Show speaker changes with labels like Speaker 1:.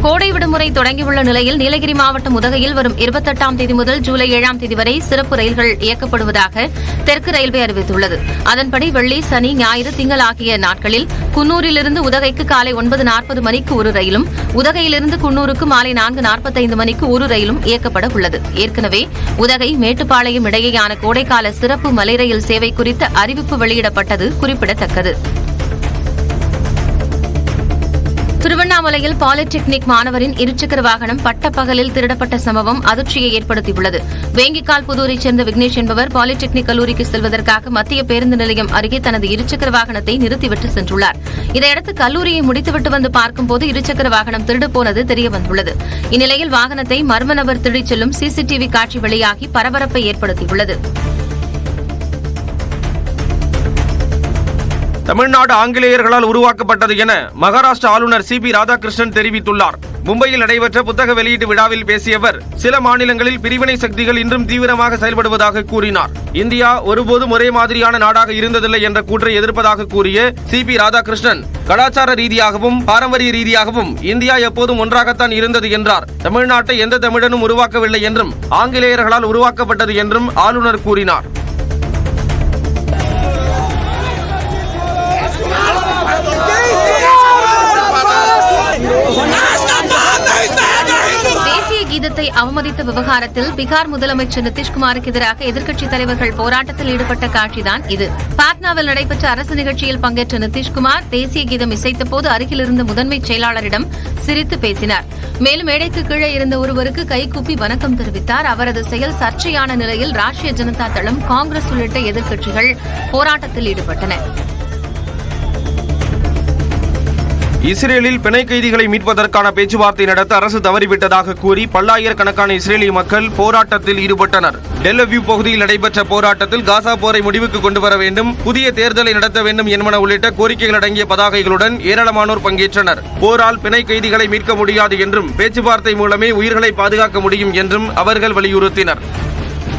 Speaker 1: கோடை விடுமுறை தொடங்கியுள்ள நிலையில் நீலகிரி மாவட்டம் உதகையில் வரும் 28ஆம் தேதி முதல் ஜூலை 7ஆம் தேதி வரை சிறப்பு ரயில்கள் இயக்கப்படுவதாக தெற்கு ரயில்வே அறிவித்துள்ளது. அதன்படி வெள்ளி, சனி, ஞாயிறு, திங்கள் ஆகிய நாட்களில் குன்னூரிலிருந்து உதகைக்கு காலை 9:40 மணிக்கு ஒரு ரயிலும், உதகையிலிருந்து குன்னூருக்கு மாலை 4:45 மணிக்கு ஒரு ரயிலும் இயக்கப்பட உள்ளது. ஏற்கனவே உதகை மேட்டுப்பாளையம் இடையேயான கோடைக்கால சிறப்பு மலை ரயில் சேவை குறித்த அறிவிப்பு வெளியிடப்பட்டது குறிப்பிடத்தக்கது. திருவண்ணாமலையில் பாலிடெக்னிக் மாணவரின் இருசக்கர வாகனம் பட்டப்பகலில் திருடப்பட்ட சம்பவம் அதிர்ச்சியை ஏற்படுத்தியுள்ளது. வேங்கிக்கால் புதூரைச் சேர்ந்த விக்னேஷ் என்பவர் பாலிடெக்னிக் கல்லூரிக்கு செல்வதற்காக மத்திய பேருந்து நிலையம் அருகே தனது இருசக்கர வாகனத்தை நிறுத்திவிட்டு சென்றுள்ளார். இதையடுத்து கல்லூரியை முடித்துவிட்டு வந்து பார்க்கும்போது இருசக்கர வாகனம் திருடுபோனது தெரியவந்துள்ளது. இந்நிலையில் வாகனத்தை மர்ம நபர் திருடிச் செல்லும் சிசிடிவி காட்சி வெளியாகி பரபரப்பை ஏற்படுத்தியுள்ளது.
Speaker 2: தமிழ்நாடு ஆங்கிலேயர்களால் உருவாக்கப்பட்டது என மகாராஷ்டிர ஆளுநர் சி.பி. ராதாகிருஷ்ணன் தெரிவித்துள்ளார். மும்பையில் நடைபெற்ற புத்தக வெளியீட்டு விழாவில் பேசிய அவர், சில மாநிலங்களில் பிரிவினை சக்திகள் இன்றும் தீவிரமாக செயல்படுவதாக கூறினார். இந்தியா ஒருபோதும் ஒரே மாதிரியான நாடாக இருந்ததில்லை என்ற கூற்றை எதிர்ப்பதாக கூறிய சி.பி. ராதாகிருஷ்ணன், கலாச்சார ரீதியாகவும் பாரம்பரிய ரீதியாகவும் இந்தியா எப்போதும் ஒன்றாகத்தான் இருந்தது என்றார். தமிழ்நாட்டை எந்த தமிழனும் உருவாக்கவில்லை என்றும் ஆங்கிலேயர்களால் உருவாக்கப்பட்டது என்றும் ஆளுநர் கூறினார்.
Speaker 1: தேசிய கீதத்தை அவமதித்த விவகாரத்தில் பீகார் முதலமைச்சர் நிதிஷ்குமாருக்கு எதிராக எதிர்க்கட்சித் தலைவர்கள் போராட்டத்தில் ஈடுபட்ட காட்சிதான் இது. பாட்னாவில் நடைபெற்ற அரசு நிகழ்ச்சியில் பங்கேற்ற நிதிஷ்குமார் தேசிய கீதம் இசைத்தபோது அருகில் இருந்த முதன்மைச் செயலாளரிடம் சிரித்து பேசினார். மேலும் மேடைக்கு கீழே இருந்த ஒருவருக்கு கைகூப்பி வணக்கம் தெரிவித்தார். அவரது செயல் சர்ச்சையான நிலையில் ராஷ்டிரிய ஜனதா தளம், காங்கிரஸ் உள்ளிட்ட எதிர்க்கட்சிகள் போராட்டத்தில் ஈடுபட்டன.
Speaker 2: இஸ்ரேலில் பிணை கைதிகளை மீட்பதற்கான பேச்சுவார்த்தை நடத்த அரசு தவறிவிட்டதாக கூறி பல்லாயிரக்கணக்கான இஸ்ரேலிய மக்கள் போராட்டத்தில் ஈடுபட்டனர். டெல் அவீவ் பகுதியில் நடைபெற்ற போராட்டத்தில் காசா போரை முடிவுக்கு கொண்டுவர வேண்டும், புதிய தேர்தலை நடத்த வேண்டும் என்பன உள்ளிட்ட கோரிக்கைகள் அடங்கிய பதாகைகளுடன் ஏராளமானோர் பங்கேற்றனர். போரால் பிணை கைதிகளை மீட்க முடியாது என்றும் பேச்சுவார்த்தை மூலமே உயிர்களை பாதுகாக்க முடியும் என்றும் அவர்கள் வலியுறுத்தினர்.